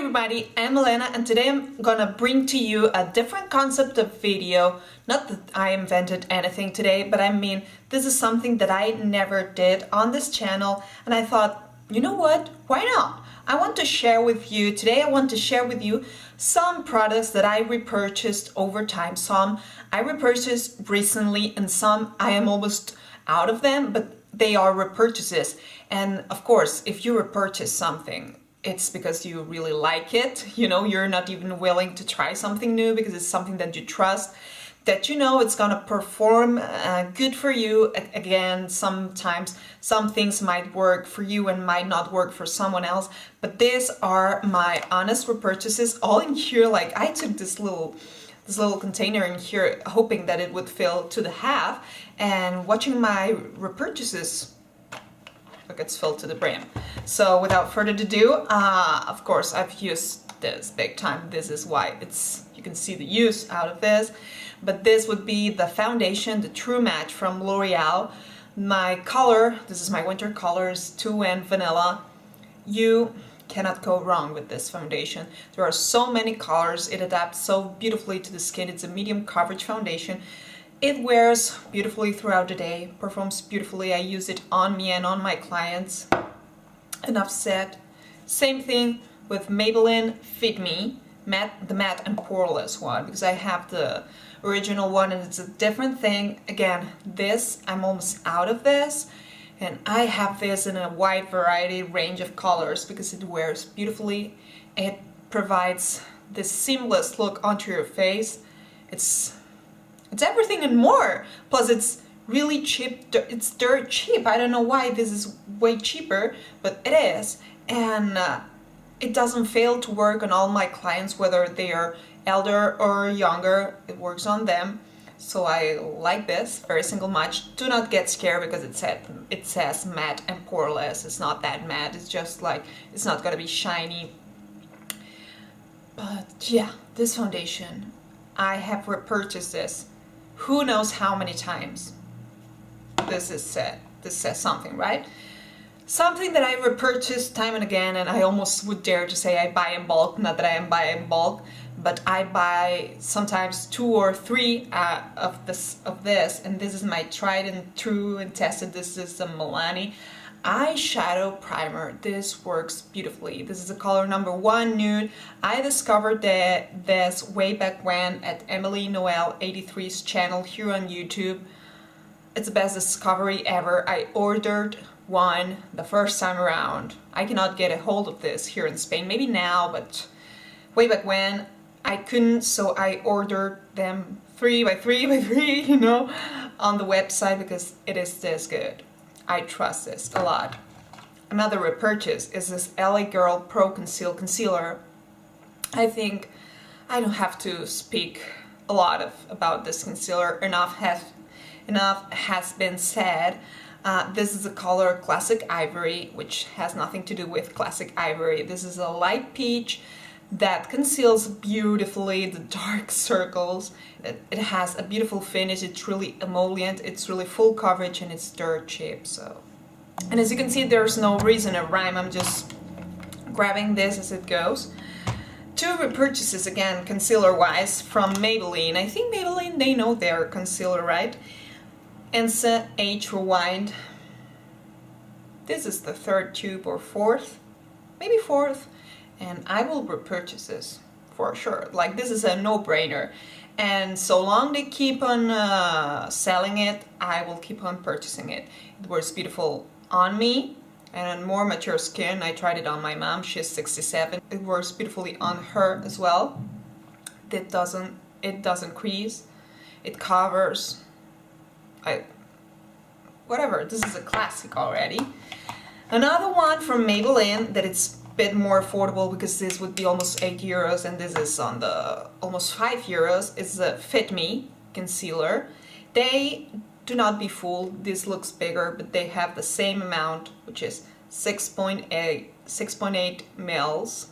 everybody, I'm Helena and today I'm gonna bring to you a different concept of video. Not that I invented anything today, but I mean this is something that I never did on this channel and I thought, you know what, why not? I want to share with you, today I want to share with you some products that I repurchased over time. Some I repurchased recently and some I am almost out of them, but they are repurchases. And of course, if you repurchase something, it's because you really like it. You know, you're not even willing to try something new because it's something that you trust, that you know it's gonna perform good for you. Again, sometimes some things might work for you and might not work for someone else, but these are my honest repurchases, all in here. Like I took this little container in here hoping that it would fill to the half, and watching my repurchases, look, it's filled to the brim. So without further ado, of course I've used this big time. This is why you can see the use out of this. But this would be the foundation, the True Match from L'Oreal. My color, this is my winter colors, 2 and vanilla. You cannot go wrong with this foundation. There are so many colors, it adapts so beautifully to the skin. It's a medium coverage foundation. It wears beautifully throughout the day, performs beautifully. I use it on me and on my clients. Enough said. Same thing with Maybelline Fit Me, the matte and poreless one, because I have the original one and it's a different thing. Again, this, I'm almost out of this. And I have this in a wide variety range of colors because it wears beautifully. It provides this seamless look onto your face. It's everything and more. Plus it's really cheap. It's dirt cheap. I don't know why this is way cheaper, but it is. And it doesn't fail to work on all my clients, whether they are elder or younger. It works on them. So I like this very single much. Do not get scared because it says matte and poreless. It's not that matte. It's just like, it's not gonna be shiny. But yeah, this foundation, I have repurchased this who knows how many times. This says something, right? Something that I repurchased time and again, and I almost would dare to say I buy in bulk. Not that I am buying in bulk, but I buy sometimes 2 or 3 of this, and this is my tried and true and tested. This is the Milani eyeshadow primer. This works beautifully. This is the color number 1 nude. I discovered this way back when at Emily Noel 83's channel here on YouTube. It's the best discovery ever. I ordered one the first time around. I cannot get a hold of this here in Spain, maybe now, but way back when I couldn't, so I ordered them 3 by 3 by 3, you know, on the website because it is this good. I trust this a lot. Another repurchase is this LA Girl Pro Conceal Concealer. I think I don't have to speak a lot about this concealer. Enough has been said. This is the color Classic Ivory, which has nothing to do with Classic Ivory. This is a light peach that conceals beautifully the dark circles. It has a beautiful finish. It's really emollient, it's really full coverage, and it's dirt cheap. So, and as you can see, there's no reason or rhyme. I'm just grabbing this as it goes. 2 repurchases again, concealer wise, from Maybelline. I think Maybelline, they know their concealer, right? Ensa Age Rewind. This is the 3rd tube or 4th, maybe 4th. And I will repurchase this for sure. Like, this is a no-brainer. And so long they keep on selling it, I will keep on purchasing it. It works beautiful on me and on more mature skin. I tried it on my mom, she's 67. It works beautifully on her as well. It doesn't crease. It covers. Whatever, this is a classic already. Another one from Maybelline that it's bit more affordable because this would be almost 8 euros and this is on the almost 5 euros. It's the Fit Me concealer. They do not be fooled. This looks bigger, but they have the same amount, which is 6.8 mils.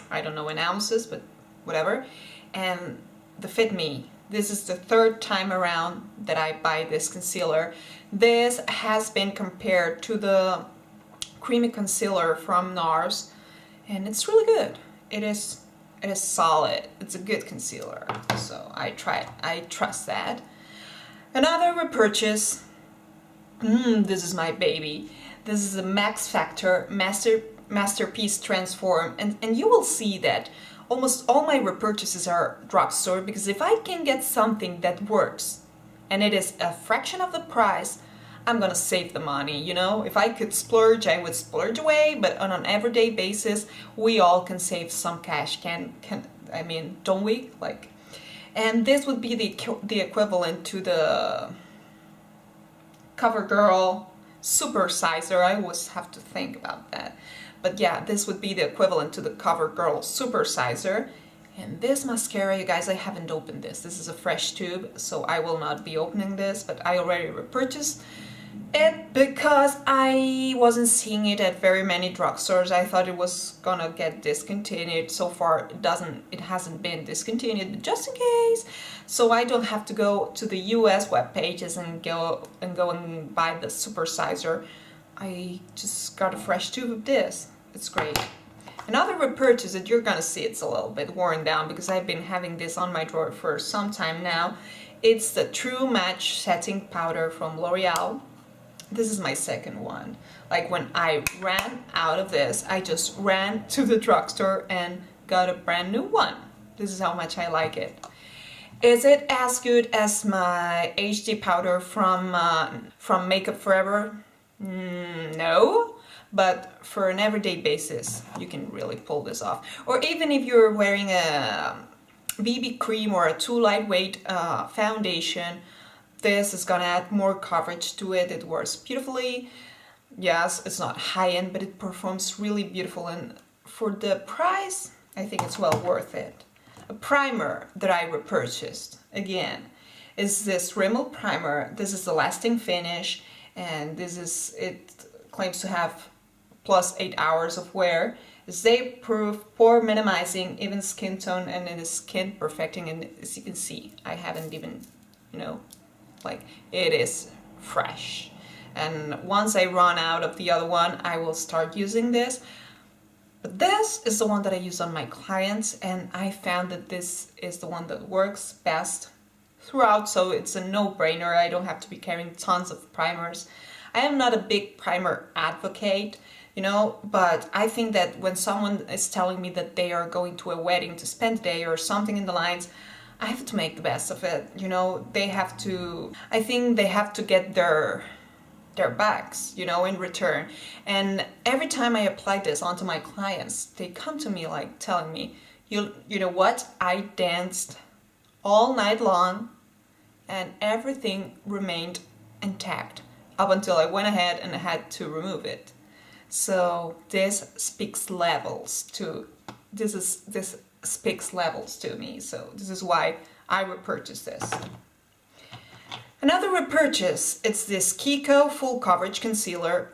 I don't know in ounces, but whatever. And the Fit Me, this is the 3rd time around that I buy this concealer. This has been compared to the creamy concealer from NARS and it's really good. It is solid. It's a good concealer, so I trust that. Another repurchase. This is my baby. This is a Max Factor Masterpiece Transform, and you will see that almost all my repurchases are drugstore, because if I can get something that works and it is a fraction of the price, I'm gonna save the money, you know? If I could splurge, I would splurge away, but on an everyday basis, we all can save some cash, I mean, don't we? Like, and this would be the equivalent to the CoverGirl Super Sizer. I always have to think about that. But yeah, this would be the equivalent to the CoverGirl Super Sizer. And this mascara, you guys, I haven't opened this. This is a fresh tube, so I will not be opening this, but I already repurchased it because I wasn't seeing it at very many drugstores. I thought it was gonna get discontinued. So far it hasn't been discontinued, but just in case, so I don't have to go to the US web pages and go and buy the Super Sizer. I just got a fresh tube of this. It's great. Another repurchase that you're gonna see, it's a little bit worn down because I've been having this on my drawer for some time now. It's the True Match Setting Powder from L'Oreal. This is my second one. Like, when I ran out of this, I just ran to the drugstore and got a brand new one. This is how much I like it. Is it as good as my HD powder from Makeup Forever? No, but for an everyday basis, you can really pull this off. Or even if you're wearing a BB cream or a too lightweight foundation, this is gonna add more coverage to it. It works beautifully. Yes, it's not high-end, but it performs really beautiful, and for the price, I think it's well worth it. A primer that I repurchased, again, is this Rimmel primer. This is the lasting finish, and it claims to have plus 8 hours of wear. It's day-proof, pore minimizing, even skin tone, and it is skin perfecting. And as you can see, I haven't even, like, it is fresh. And once I run out of the other one, I will start using this. But this is the one that I use on my clients, and I found that this is the one that works best throughout, so it's a no-brainer. I don't have to be carrying tons of primers. I am not a big primer advocate, but I think that when someone is telling me that they are going to a wedding to spend a day or something in the lines, I have to make the best of it. I think they have to get their bags, in return. And every time I apply this onto my clients, they come to me like telling me, you know what, I danced all night long and everything remained intact up until I went ahead and I had to remove it. So this speaks levels to me. So this is why I repurchased this. Another repurchase, it's this Kiko Full Coverage Concealer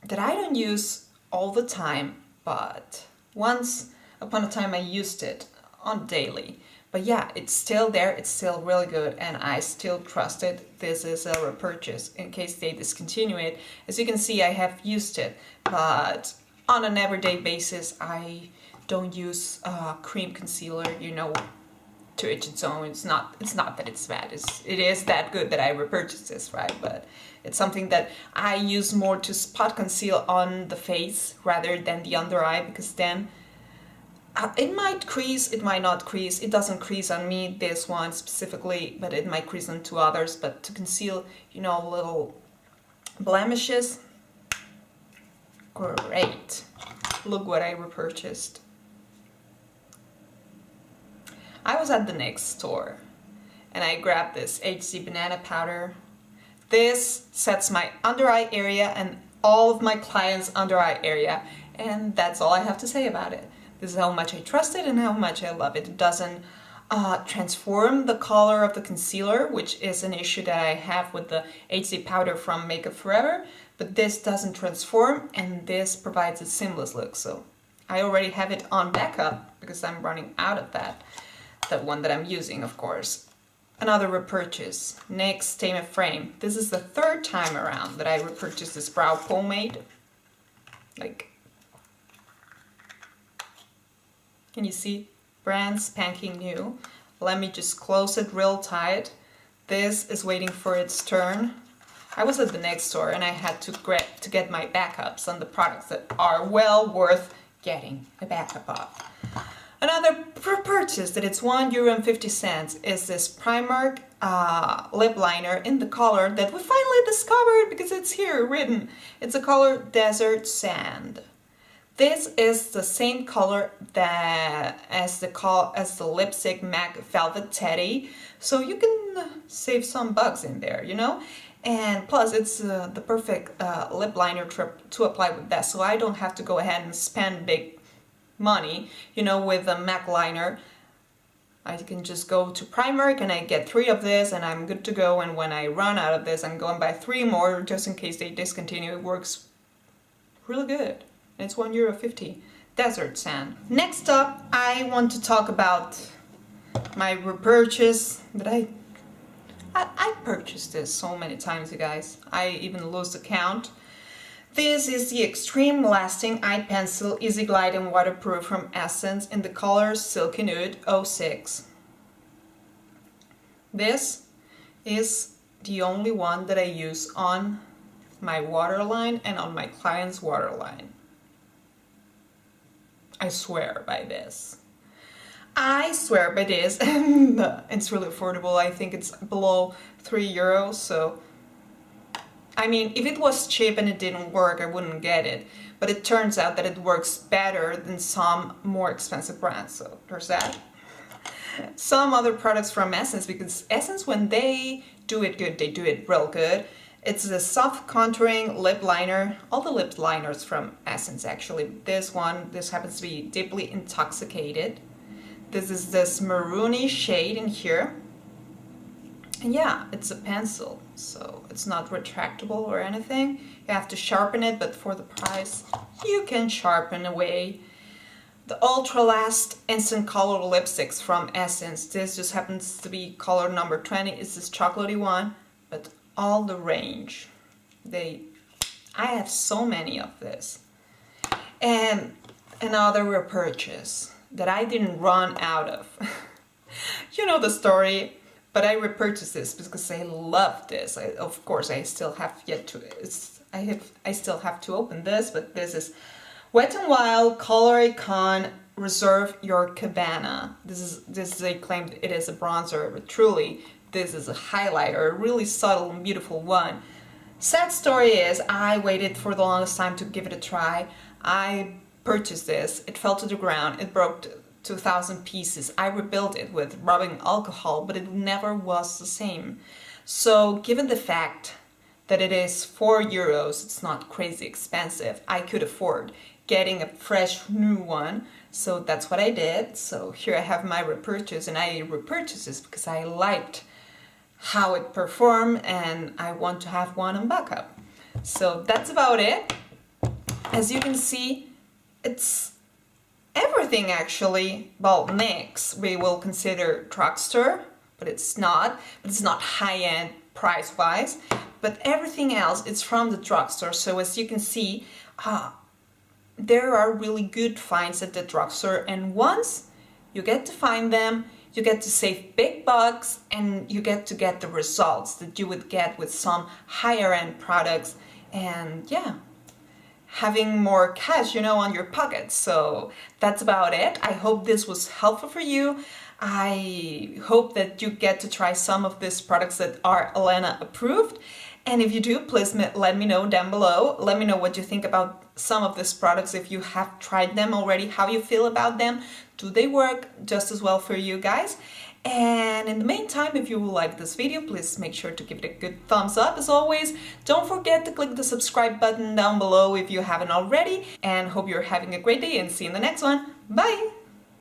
that I don't use all the time, but once upon a time I used it on daily. But yeah, it's still there, it's still really good, and I still trust it. This is a repurchase in case they discontinue it. As you can see, I have used it, but on an everyday basis, I don't use cream concealer, to its own. It's not that it's bad. It is that good that I repurchased this, right? But it's something that I use more to spot conceal on the face rather than the under eye, because then it might crease, it might not crease. It doesn't crease on me, this one specifically, but it might crease on two others. But to conceal, little blemishes, great. Look what I repurchased. I was at the next store and I grabbed this HD banana powder. This sets my under eye area and all of my clients' under eye area, and that's all I have to say about it. This is how much I trust it and how much I love it. It doesn't transform the color of the concealer, which is an issue that I have with the HD powder from Makeup Forever, but this doesn't transform, and this provides a seamless look. So I already have it on backup because I'm running out of that one that I'm using, of course. Another repurchase, NYX Tame Frame. This is the third time around that I repurchased this brow pomade. Like, Can you see? Brand spanking new. Let me just close it real tight. This is waiting for its turn. I was at the next store and I had to get my backups on the products that are well worth getting a backup of. Another purchase that it's €1.50 is this Primark lip liner in the color that we finally discovered because it's here written. It's the color Desert Sand. This is the same color as the lipstick MAC Velvet Teddy, so you can save some bucks in there, you know? And plus it's the perfect lip liner to apply with that, so I don't have to go ahead and spend big money, you know, with a MAC liner. I can just go to Primark and I get 3 of this and I'm good to go, and when I run out of this I'm going to buy 3 more just in case they discontinue. It works really good. It's €1.50. Desert Sand. Next up, I want to talk about my repurchase that I purchased this so many times, you guys. I even lose the count. This is the Extreme Lasting Eye Pencil Easy Glide and Waterproof from Essence in the color Silky Nude 06. This is the only one that I use on my waterline and on my client's waterline. I swear by this. I swear by this, and it's really affordable. I think it's below €3, so I mean, if it was cheap and it didn't work, I wouldn't get it. But it turns out that it works better than some more expensive brands, so there's that. Some other products from Essence, because Essence, when they do it good, they do it real good. It's a soft contouring lip liner. All the lip liners from Essence, actually. This happens to be Deeply Intoxicated. This is this maroony shade in here. And yeah, it's a pencil, so it's not retractable or anything. You have to sharpen it, but for the price, you can sharpen away. The Ultra Last Instant Color Lipsticks from Essence. This just happens to be color number 20. It's this chocolatey one, but all the range. I have so many of this. And another repurchase that I didn't run out of. You know the story, but I repurchased this because I love this. Of course, I still have to open this, but this is Wet n Wild Color Icon Reserve Your Cabana. They claimed it is a bronzer, but truly this is a highlighter, a really subtle and beautiful one. Sad story is I waited for the longest time to give it a try. I purchased this, it fell to the ground, it broke 2,000 pieces. I rebuilt it with rubbing alcohol, but it never was the same. So given the fact that it is €4, it's not crazy expensive, I could afford getting a fresh new one. So that's what I did. So here I have my repurchase, and I repurchased this because I liked how it performed and I want to have one on backup. So that's about it. As you can see, it's everything actually. Well, NYX we will consider Drugstore, but it's not. But it's not high-end price-wise. But everything else, it's from the Drugstore. So as you can see, there are really good finds at the Drugstore, and once you get to find them, you get to save big bucks and you get to get the results that you would get with some higher end products, and yeah, having more cash, you know, on your pocket. So that's about it. I hope this was helpful for you. I hope that you get to try some of these products that are Helena approved. And if you do, please let me know down below. Let me know what you think about some of these products, if you have tried them already, how you feel about them. Do they work just as well for you guys? And in the meantime, if you like this video, please make sure to give it a good thumbs up as always. Don't forget to click the subscribe button down below if you haven't already. And hope you're having a great day, and see you in the next one. Bye!